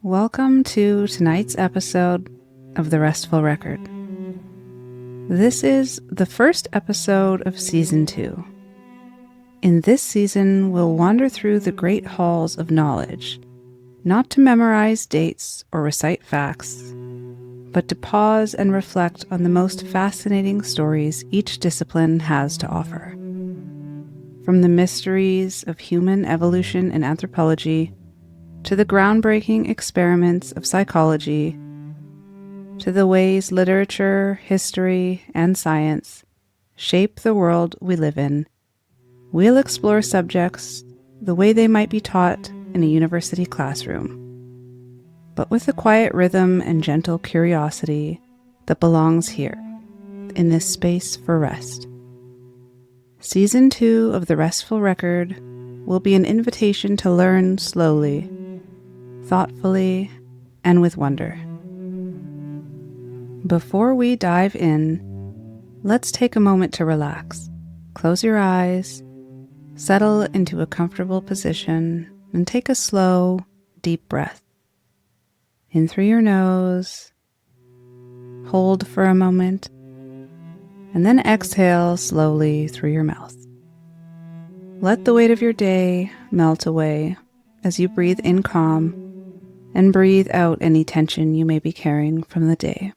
Welcome to tonight's episode of the Restful Record. This is the first episode of Season 2. In this season, we'll wander through the great halls of knowledge, not to memorize dates or recite facts, but to pause and reflect on the most fascinating stories each discipline has to offer. From the mysteries of human evolution in anthropology, to the groundbreaking experiments of psychology, to the ways literature, history, and science shape the world we live in, we'll explore subjects the way they might be taught in a university classroom, but with a quiet rhythm and gentle curiosity that belongs here, in this space for rest. Season 2 of the Restful Record will be an invitation to learn slowly, thoughtfully, and with wonder. Before we dive in, let's take a moment to relax. Close your eyes, settle into a comfortable position, and take a slow, deep breath. In through your nose, hold for a moment, and then exhale slowly through your mouth. Let the weight of your day melt away as you breathe in calm and breathe out any tension you may be carrying from the day.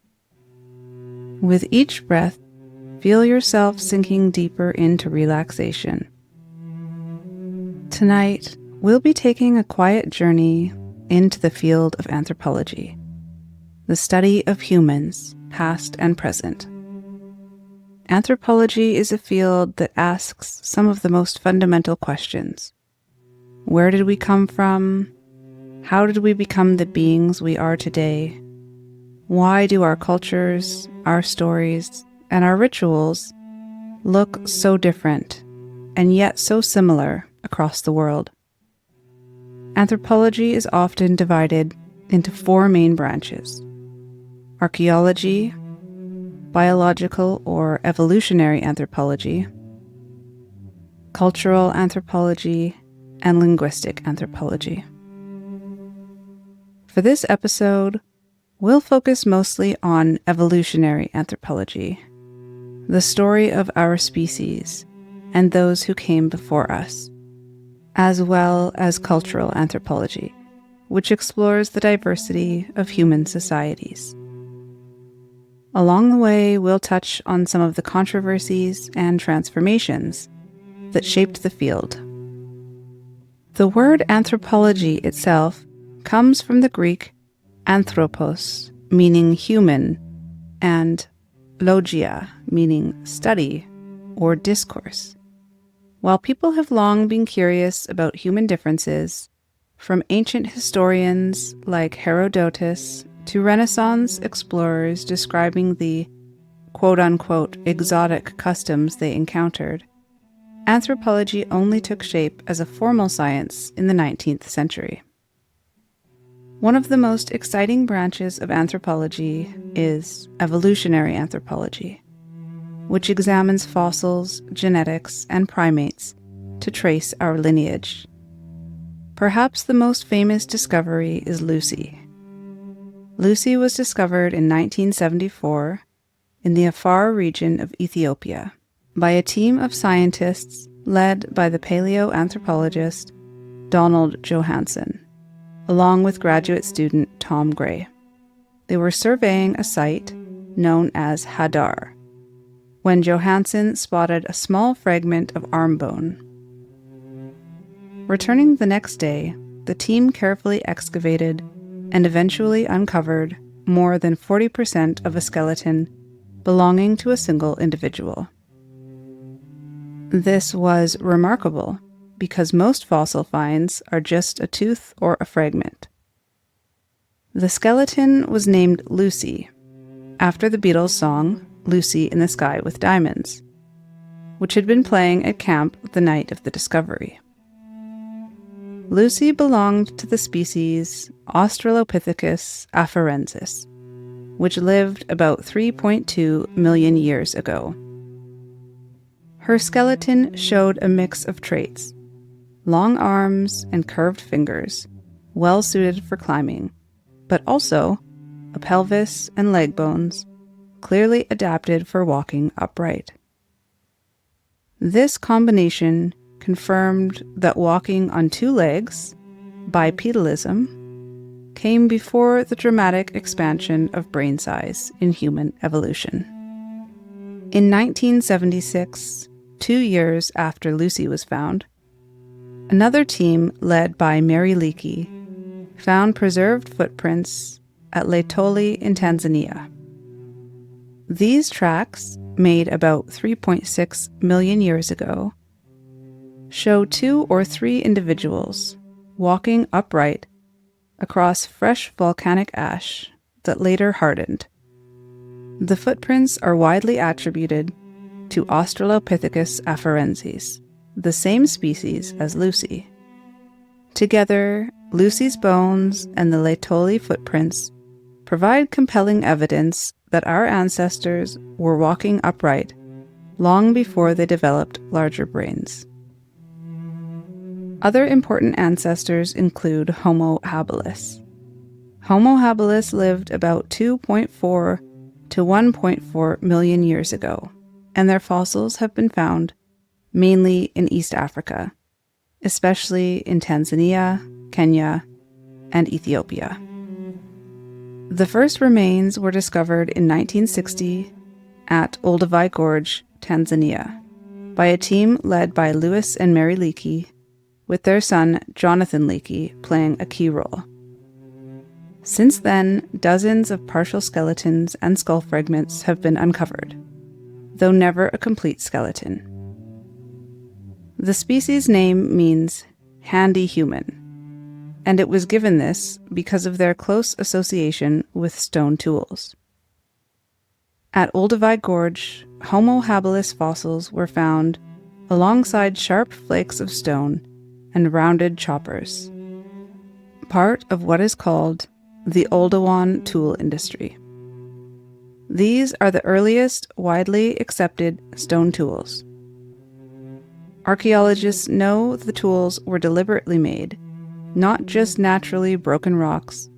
With each breath, feel yourself sinking deeper into relaxation. Tonight, we'll be taking a quiet journey into the field of anthropology, the study of humans, past and present. Anthropology is a field that asks some of the most fundamental questions. Where did we come from? How did we become the beings we are today? Why do our cultures, our stories, and our rituals look so different and yet so similar across the world? Anthropology is often divided into 4 main branches: archaeology, biological or evolutionary anthropology, cultural anthropology, and linguistic anthropology. For this episode, we'll focus mostly on evolutionary anthropology, the story of our species and those who came before us, as well as cultural anthropology, which explores the diversity of human societies. Along the way, we'll touch on some of the controversies and transformations that shaped the field. The word anthropology itself comes from the Greek anthropos, meaning human, and logia, meaning study or discourse. While people have long been curious about human differences, from ancient historians like Herodotus to Renaissance explorers describing the quote-unquote exotic customs they encountered, anthropology only took shape as a formal science in the 19th century. One of the most exciting branches of anthropology is evolutionary anthropology, which examines fossils, genetics, and primates to trace our lineage. Perhaps the most famous discovery is Lucy. Lucy was discovered in 1974 in the Afar region of Ethiopia by a team of scientists led by the paleoanthropologist Donald Johanson, along with graduate student Tom Gray. They were surveying a site known as Hadar when Johanson spotted a small fragment of arm bone. Returning the next day, the team carefully excavated and eventually uncovered more than 40% of a skeleton belonging to a single individual. This was remarkable because most fossil finds are just a tooth or a fragment. The skeleton was named Lucy, after the Beatles' song Lucy in the Sky with Diamonds, which had been playing at camp the night of the discovery. Lucy belonged to the species Australopithecus afarensis, which lived about 3.2 million years ago. Her skeleton showed a mix of traits: long arms and curved fingers, well suited for climbing, but also a pelvis and leg bones, clearly adapted for walking upright. This combination confirmed that walking on two legs, bipedalism, came before the dramatic expansion of brain size in human evolution. In 1976, 2 years after Lucy was found, another team led by Mary Leakey found preserved footprints at Laetoli in Tanzania. These tracks, made about 3.6 million years ago, show 2 or 3 individuals walking upright across fresh volcanic ash that later hardened. The footprints are widely attributed to Australopithecus afarensis, the same species as Lucy. Together, Lucy's bones and the Laetoli footprints provide compelling evidence that our ancestors were walking upright long before they developed larger brains. Other important ancestors include Homo habilis. Homo habilis lived about 2.4 to 1.4 million years ago, and their fossils have been found mainly in East Africa, especially in Tanzania, Kenya, and Ethiopia. The first remains were discovered in 1960 at Olduvai Gorge, Tanzania, by a team led by Lewis and Mary Leakey, with their son Jonathan Leakey playing a key role. Since then, dozens of partial skeletons and skull fragments have been uncovered, though never a complete skeleton. The species name means handy human, and it was given this because of their close association with stone tools. At Olduvai Gorge, Homo habilis fossils were found alongside sharp flakes of stone and rounded choppers, part of what is called the Oldowan tool industry. These are the earliest widely accepted stone tools. Archaeologists know the tools were deliberately made, not just naturally broken rocks,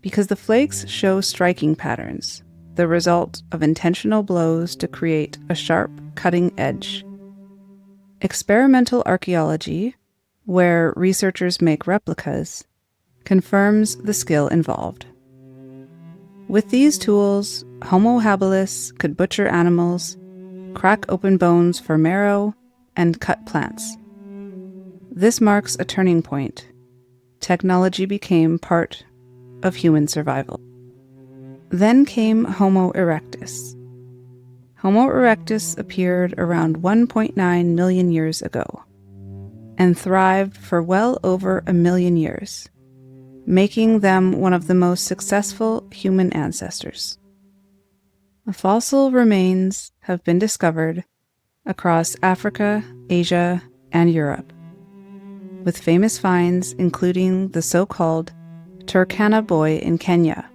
because the flakes show striking patterns, the result of intentional blows to create a sharp, cutting edge. Experimental archaeology, where researchers make replicas, confirms the skill involved. With these tools, Homo habilis could butcher animals, crack open bones for marrow, and cut plants. This marks a turning point. Technology became part of human survival. Then came Homo erectus. Homo erectus appeared around 1.9 million years ago and thrived for well over 1 million years, making them one of the most successful human ancestors. Fossil remains have been discovered across Africa, Asia, and Europe, with famous finds including the so-called Turkana boy in Kenya,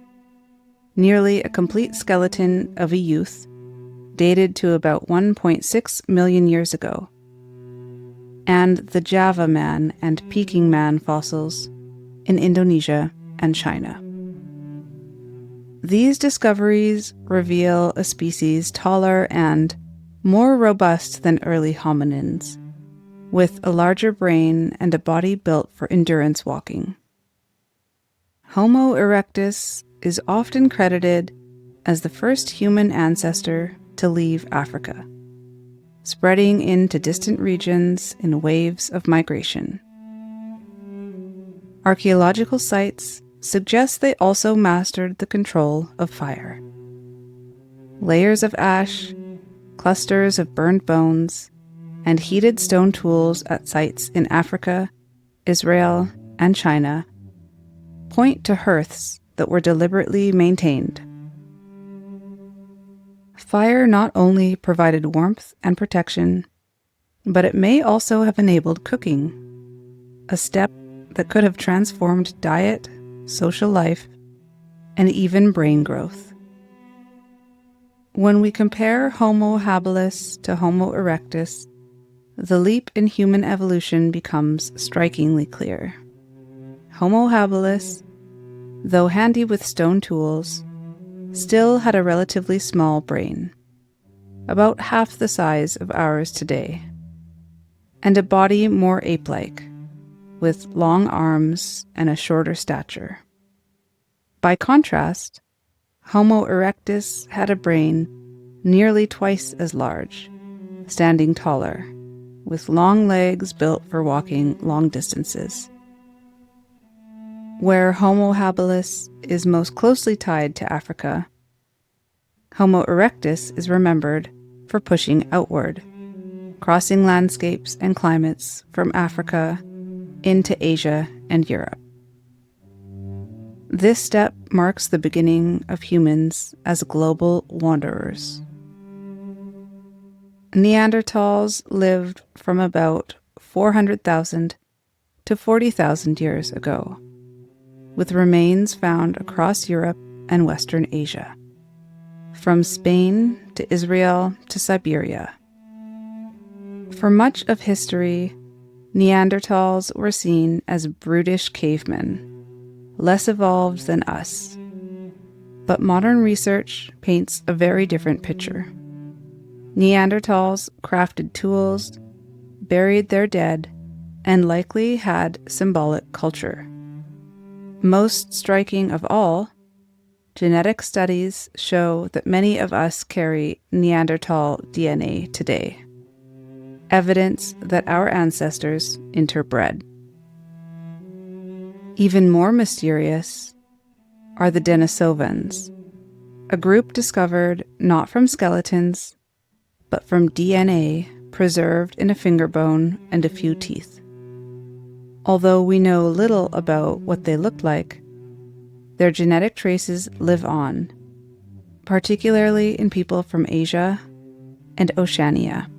nearly a complete skeleton of a youth dated to about 1.6 million years ago, and the Java man and Peking man fossils in Indonesia and China. These discoveries reveal a species taller and more robust than early hominins, with a larger brain and a body built for endurance walking. Homo erectus is often credited as the first human ancestor to leave Africa, spreading into distant regions in waves of migration. Archaeological sites suggest they also mastered the control of fire. Layers of ash, clusters of burned bones, and heated stone tools at sites in Africa, Israel, and China point to hearths that were deliberately maintained. Fire not only provided warmth and protection, but it may also have enabled cooking, a step that could have transformed diet, social life, and even brain growth. When we compare Homo habilis to Homo erectus, the leap in human evolution becomes strikingly clear. Homo habilis, though handy with stone tools, still had a relatively small brain, about half the size of ours today, and a body more ape-like, with long arms and a shorter stature. By contrast, Homo erectus had a brain nearly twice as large, standing taller, with long legs built for walking long distances. Where Homo habilis is most closely tied to Africa, Homo erectus is remembered for pushing outward, crossing landscapes and climates from Africa into Asia and Europe. This step marks the beginning of humans as global wanderers. Neanderthals lived from about 400,000 to 40,000 years ago, with remains found across Europe and Western Asia, from Spain to Israel to Siberia. For much of history, Neanderthals were seen as brutish cavemen, less evolved than us. But modern research paints a very different picture. Neanderthals crafted tools, buried their dead, and likely had symbolic culture. Most striking of all, genetic studies show that many of us carry Neanderthal DNA today, evidence that our ancestors interbred. Even more mysterious are the Denisovans, a group discovered not from skeletons, but from DNA preserved in a finger bone and a few teeth. Although we know little about what they looked like, their genetic traces live on, particularly in people from Asia and Oceania.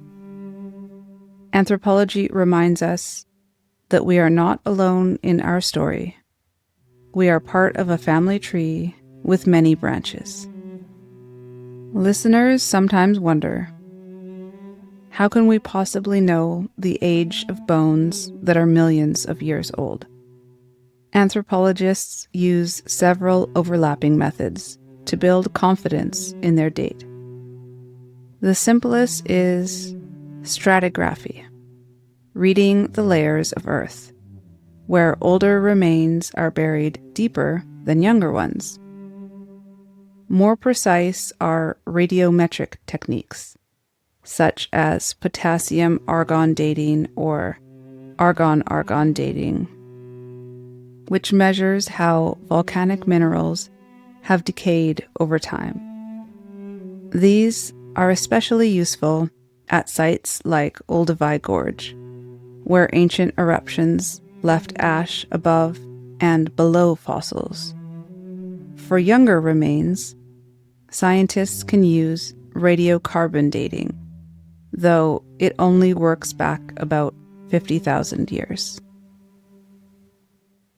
Anthropology reminds us that we are not alone in our story. We are part of a family tree with many branches. Listeners sometimes wonder, how can we possibly know the age of bones that are millions of years old? Anthropologists use several overlapping methods to build confidence in their date. The simplest is stratigraphy, reading the layers of Earth, where older remains are buried deeper than younger ones. More precise are radiometric techniques, such as potassium-argon dating or argon-argon dating, which measures how volcanic minerals have decayed over time. These are especially useful at sites like Olduvai Gorge, where ancient eruptions left ash above and below fossils. For younger remains, scientists can use radiocarbon dating, though it only works back about 50,000 years.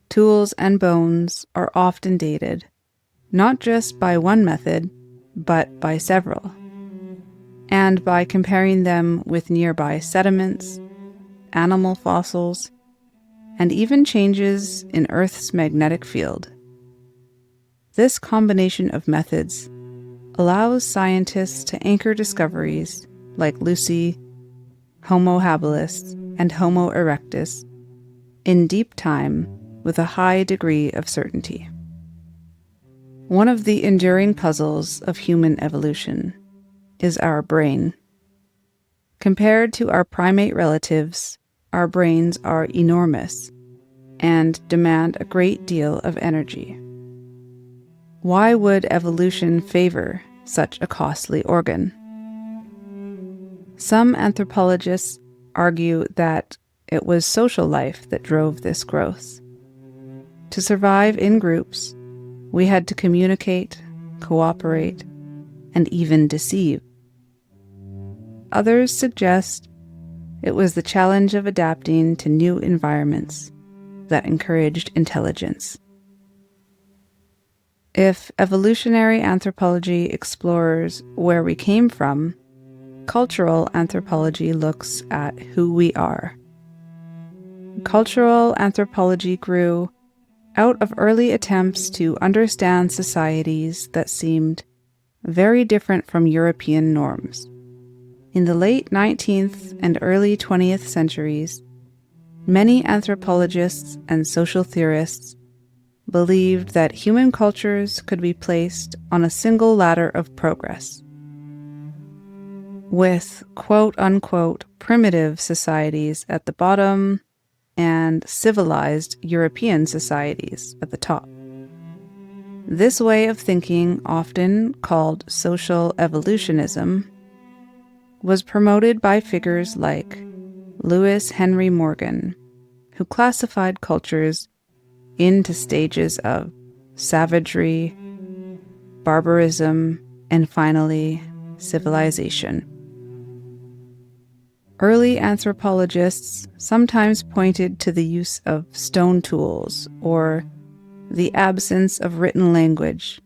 Tools and bones are often dated, not just by one method, but by several, and by comparing them with nearby sediments, animal fossils, and even changes in Earth's magnetic field. This combination of methods allows scientists to anchor discoveries like Lucy, Homo habilis, and Homo erectus in deep time with a high degree of certainty. One of the enduring puzzles of human evolution is our brain. Compared to our primate relatives, our brains are enormous and demand a great deal of energy. Why would evolution favor such a costly organ? Some anthropologists argue that it was social life that drove this growth. To survive in groups, we had to communicate, cooperate, and even deceive. Others suggest it was the challenge of adapting to new environments that encouraged intelligence. If evolutionary anthropology explores where we came from, cultural anthropology looks at who we are. Cultural anthropology grew out of early attempts to understand societies that seemed very different from European norms. In the late 19th and early 20th centuries, many anthropologists and social theorists believed that human cultures could be placed on a single ladder of progress, with quote-unquote primitive societies at the bottom and civilized European societies at the top. This way of thinking, often called social evolutionism, was promoted by figures like Lewis Henry Morgan, who classified cultures into stages of savagery, barbarism, and finally, civilization. Early anthropologists sometimes pointed to the use of stone tools or the absence of written language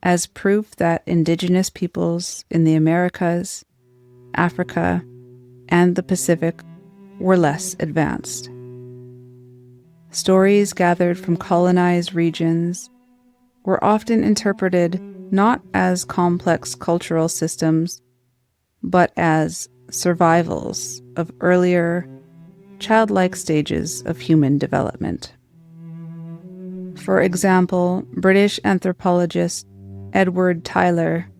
as proof that indigenous peoples in the Americas, Africa, and the Pacific were less advanced. Stories gathered from colonized regions were often interpreted not as complex cultural systems, but as survivals of earlier, childlike stages of human development. For example, British anthropologist Edward Tyler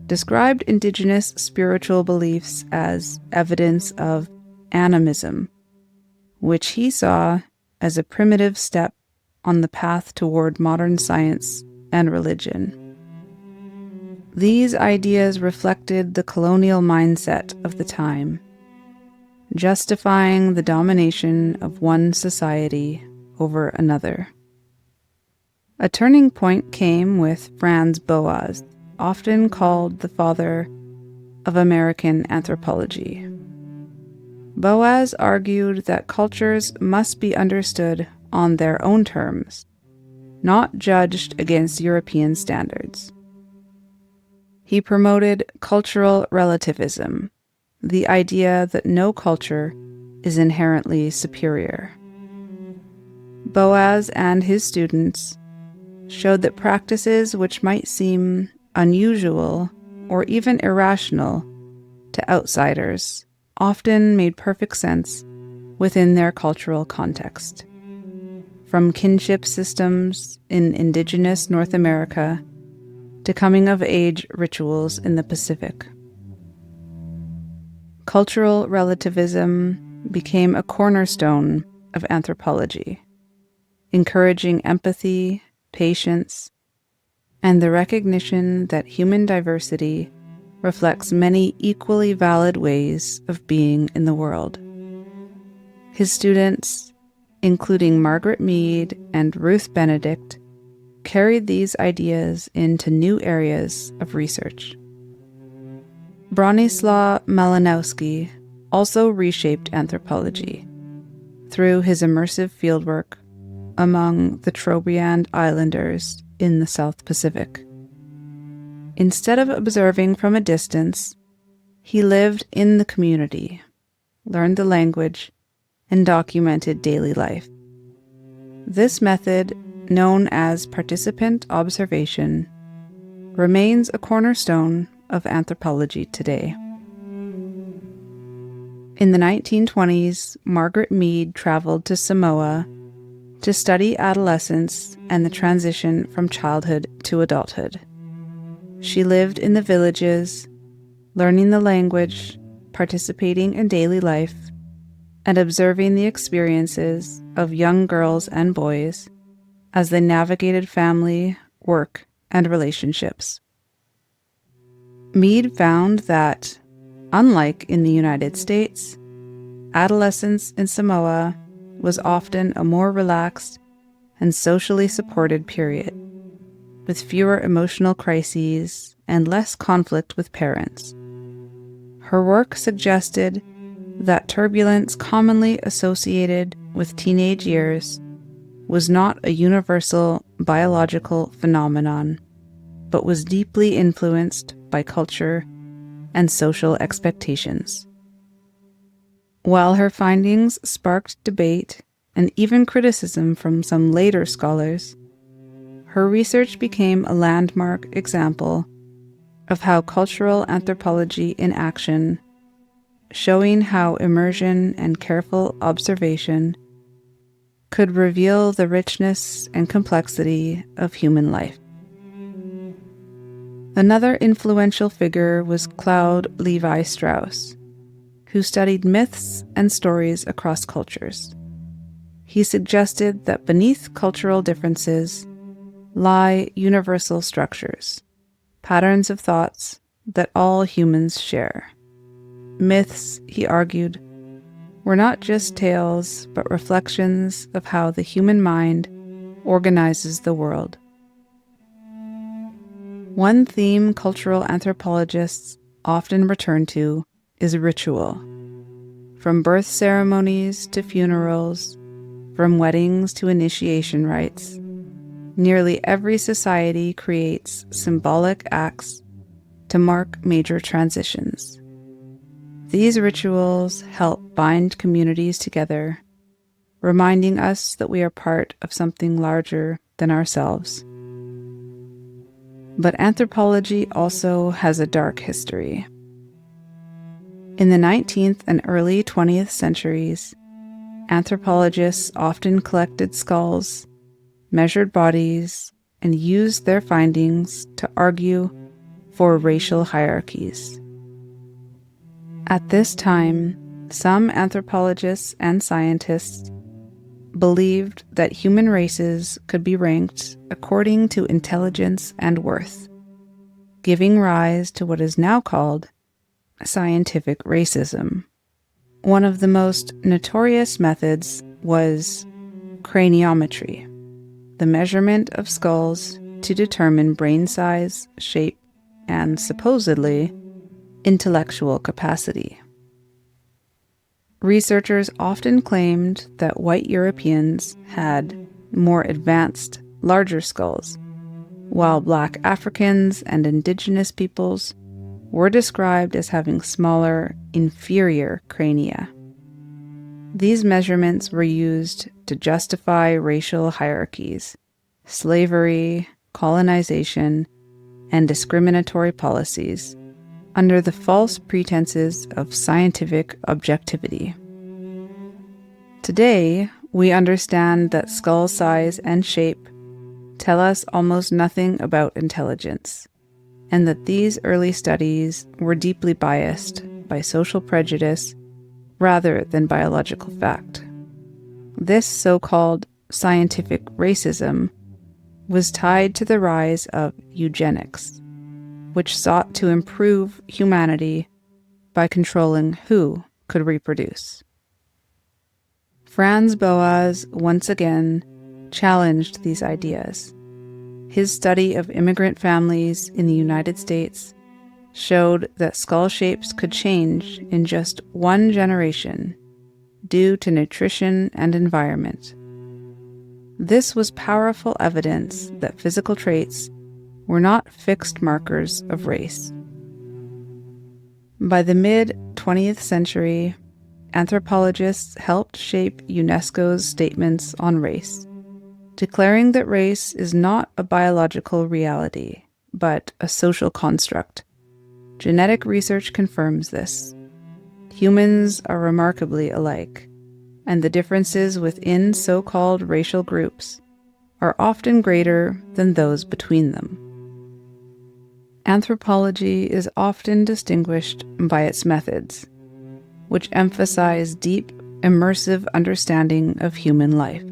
described indigenous spiritual beliefs as evidence of animism, which he saw as a primitive step on the path toward modern science and religion. These ideas reflected the colonial mindset of the time, justifying the domination of one society over another. A turning point came with Franz Boas, often called the father of American anthropology. Boas argued that cultures must be understood on their own terms, not judged against European standards. He promoted cultural relativism, the idea that no culture is inherently superior. Boas and his students showed that practices which might seem unusual or even irrational to outsiders often made perfect sense within their cultural context. From kinship systems in indigenous North America to coming-of-age rituals in the Pacific. Cultural relativism became a cornerstone of anthropology, encouraging empathy, patience, and the recognition that human diversity reflects many equally valid ways of being in the world. His students, including Margaret Mead and Ruth Benedict, carried these ideas into new areas of research. Bronislaw Malinowski also reshaped anthropology through his immersive fieldwork among the Trobriand Islanders in the South Pacific. Instead of observing from a distance, he lived in the community, learned the language, and documented daily life. This method, known as participant observation, remains a cornerstone of anthropology today. In the 1920s, Margaret Mead traveled to Samoa to study adolescence and the transition from childhood to adulthood. She lived in the villages, learning the language, participating in daily life, and observing the experiences of young girls and boys as they navigated family, work, and relationships. Mead found that, unlike in the United States, adolescence in Samoa was often a more relaxed and socially supported period, with fewer emotional crises and less conflict with parents. Her work suggested that turbulence commonly associated with teenage years was not a universal biological phenomenon, but was deeply influenced by culture and social expectations. While her findings sparked debate and even criticism from some later scholars, her research became a landmark example of how cultural anthropology in action, showing how immersion and careful observation could reveal the richness and complexity of human life. Another influential figure was Claude Levi-Strauss, who studied myths and stories across cultures. He suggested that beneath cultural differences lie universal structures, patterns of thoughts that all humans share. Myths, he argued, were not just tales, but reflections of how the human mind organizes the world. One theme cultural anthropologists often return to is ritual. From birth ceremonies to funerals, from weddings to initiation rites, nearly every society creates symbolic acts to mark major transitions. These rituals help bind communities together, reminding us that we are part of something larger than ourselves. But anthropology also has a dark history. In the 19th and early 20th centuries, anthropologists often collected skulls, measured bodies, and used their findings to argue for racial hierarchies. At this time, some anthropologists and scientists believed that human races could be ranked according to intelligence and worth, giving rise to what is now called scientific racism. One of the most notorious methods was craniometry, the measurement of skulls to determine brain size, shape, and supposedly intellectual capacity. Researchers often claimed that white Europeans had more advanced, larger skulls, while Black Africans and indigenous peoples were described as having smaller, inferior crania. These measurements were used to justify racial hierarchies, slavery, colonization, and discriminatory policies under the false pretenses of scientific objectivity. Today, we understand that skull size and shape tell us almost nothing about intelligence, and that these early studies were deeply biased by social prejudice rather than biological fact. This so-called scientific racism was tied to the rise of eugenics, which sought to improve humanity by controlling who could reproduce. Franz Boas once again challenged these ideas. His study of immigrant families in the United States showed that skull shapes could change in just one generation due to nutrition and environment. This was powerful evidence that physical traits were not fixed markers of race. By the mid-20th century, anthropologists helped shape UNESCO's statements on race, declaring that race is not a biological reality, but a social construct. Genetic research confirms this. Humans are remarkably alike, and the differences within so-called racial groups are often greater than those between them. Anthropology is often distinguished by its methods, which emphasize deep, immersive understanding of human life.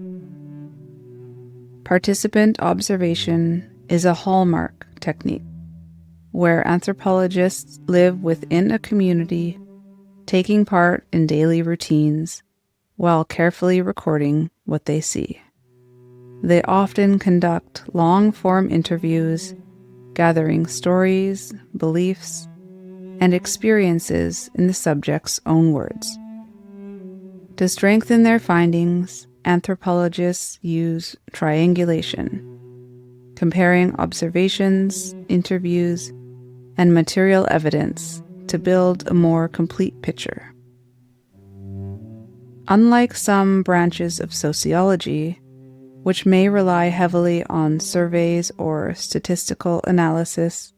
Participant observation is a hallmark technique, where anthropologists live within a community, taking part in daily routines, while carefully recording what they see. They often conduct long-form interviews, gathering stories, beliefs, and experiences in the subject's own words. To strengthen their findings, anthropologists use triangulation, comparing observations, interviews, and material evidence to build a more complete picture. Unlike some branches of sociology, which may rely heavily on surveys or statistical analysis,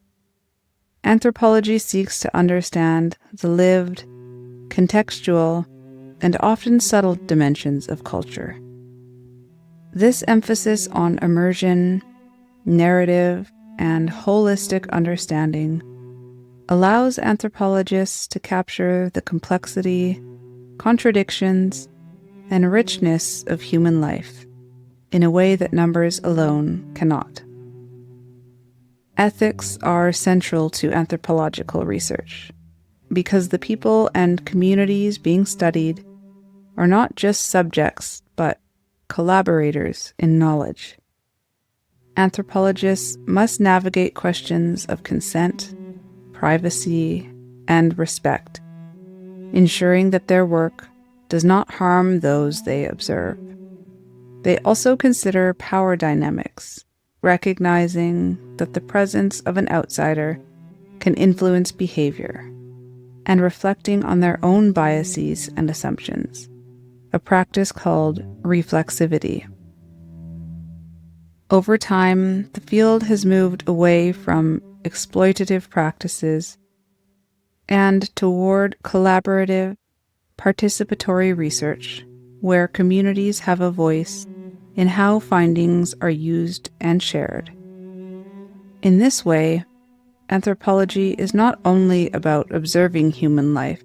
anthropology seeks to understand the lived, contextual, and often subtle dimensions of culture. This emphasis on immersion, narrative, and holistic understanding allows anthropologists to capture the complexity, contradictions, and richness of human life in a way that numbers alone cannot. Ethics are central to anthropological research because the people and communities being studied are not just subjects, but collaborators in knowledge. Anthropologists must navigate questions of consent, privacy, and respect, ensuring that their work does not harm those they observe. They also consider power dynamics, recognizing that the presence of an outsider can influence behavior, and reflecting on their own biases and assumptions, a practice called reflexivity. Over time, the field has moved away from exploitative practices and toward collaborative, participatory research, where communities have a voice in how findings are used and shared. In this way, anthropology is not only about observing human life,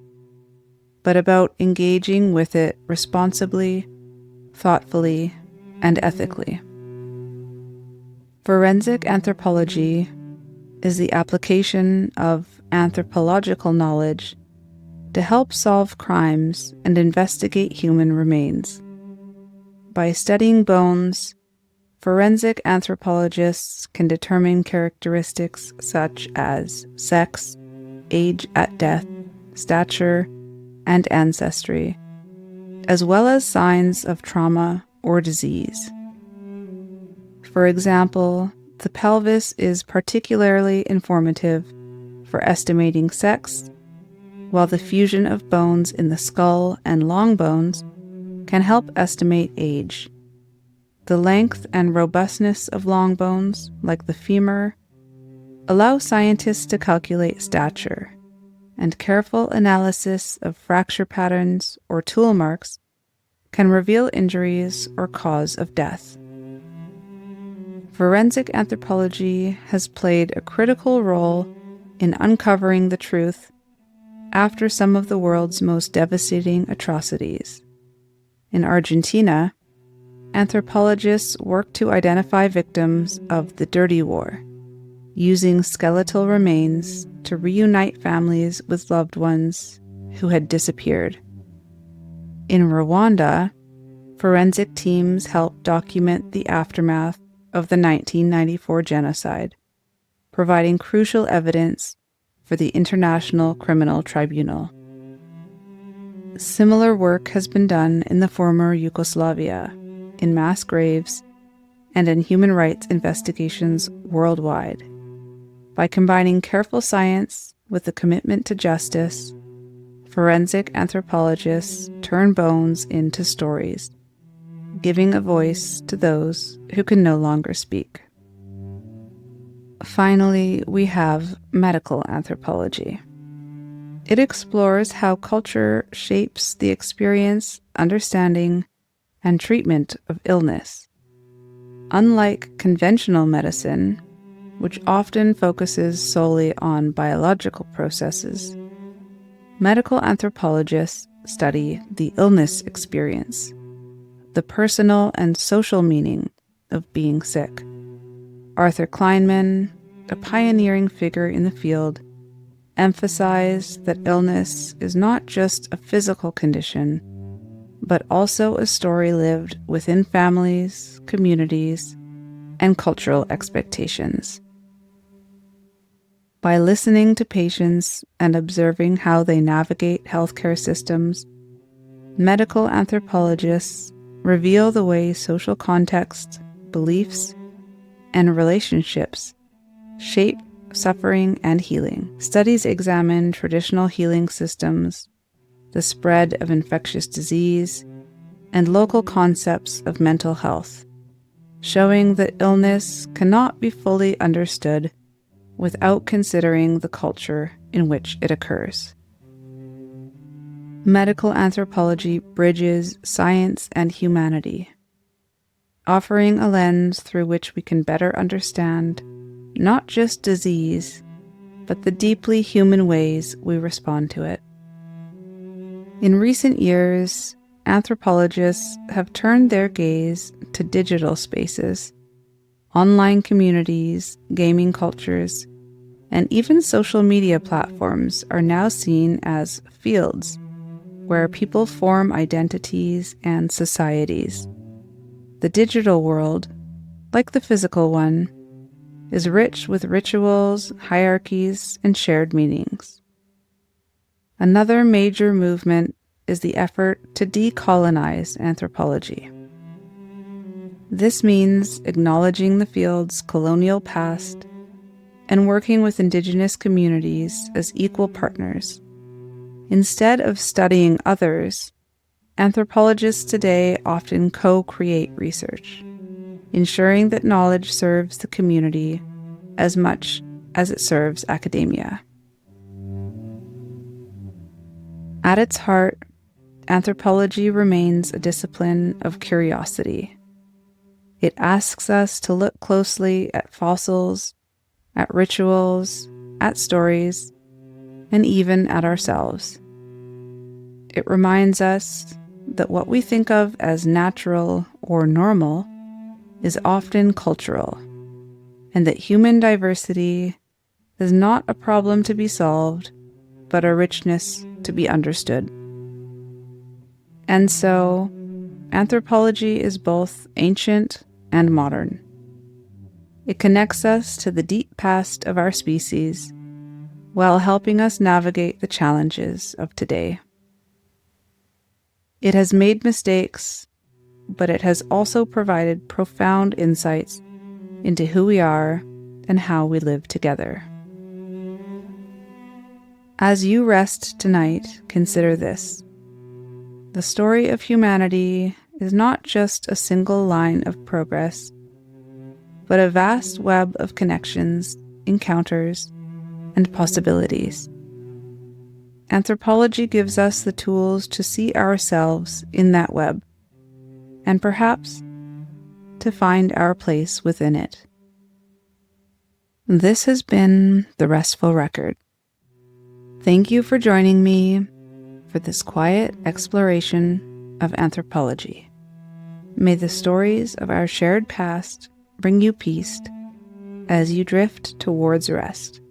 but about engaging with it responsibly, thoughtfully, and ethically. Forensic anthropology is the application of anthropological knowledge to help solve crimes and investigate human remains. By studying bones, forensic anthropologists can determine characteristics such as sex, age at death, stature, and ancestry, as well as signs of trauma or disease. For example, the pelvis is particularly informative for estimating sex, while the fusion of bones in the skull and long bones can help estimate age. The length and robustness of long bones, like the femur, allow scientists to calculate stature, and careful analysis of fracture patterns or tool marks can reveal injuries or cause of death. Forensic anthropology has played a critical role in uncovering the truth after some of the world's most devastating atrocities. In Argentina, anthropologists worked to identify victims of the Dirty War, using skeletal remains to reunite families with loved ones who had disappeared. In Rwanda, forensic teams helped document the aftermath of the 1994 genocide, providing crucial evidence for the International Criminal Tribunal. Similar work has been done in the former Yugoslavia, in mass graves, and in human rights investigations worldwide. By combining careful science with a commitment to justice, forensic anthropologists turn bones into stories, giving a voice to those who can no longer speak. Finally, we have medical anthropology. It explores how culture shapes the experience, understanding, and treatment of illness. Unlike conventional medicine, which often focuses solely on biological processes, medical anthropologists study the illness experience, the personal and social meaning of being sick. Arthur Kleinman, a pioneering figure in the field, emphasized that illness is not just a physical condition, but also a story lived within families, communities, and cultural expectations. By listening to patients and observing how they navigate healthcare systems, medical anthropologists reveal the way social contexts, beliefs, and relationships shape suffering and healing. Studies examine traditional healing systems, the spread of infectious disease, and local concepts of mental health, showing that illness cannot be fully understood without considering the culture in which it occurs. Medical anthropology bridges science and humanity, offering a lens through which we can better understand not just disease, but the deeply human ways we respond to it. In recent years, anthropologists have turned their gaze to digital spaces, online communities, gaming cultures, and even social media platforms are now seen as fields where people form identities and societies. The digital world, like the physical one, is rich with rituals, hierarchies, and shared meanings. Another major movement is the effort to decolonize anthropology. This means acknowledging the field's colonial past and working with indigenous communities as equal partners. Instead of studying others, anthropologists today often co-create research, ensuring that knowledge serves the community as much as it serves academia. At its heart, anthropology remains a discipline of curiosity. It asks us to look closely at fossils, at rituals, at stories, and even at ourselves. It reminds us that what we think of as natural or normal is often cultural, and that human diversity is not a problem to be solved, but a richness to be understood. And so, anthropology is both ancient and modern. It connects us to the deep past of our species while helping us navigate the challenges of today. It has made mistakes, but it has also provided profound insights into who we are and how we live together. As you rest tonight, consider this. The story of humanity is not just a single line of progress, but a vast web of connections, encounters, and possibilities. Anthropology gives us the tools to see ourselves in that web, and perhaps to find our place within it. This has been the Restful Record. Thank you for joining me for this quiet exploration of anthropology. May the stories of our shared past bring you peace as you drift towards rest.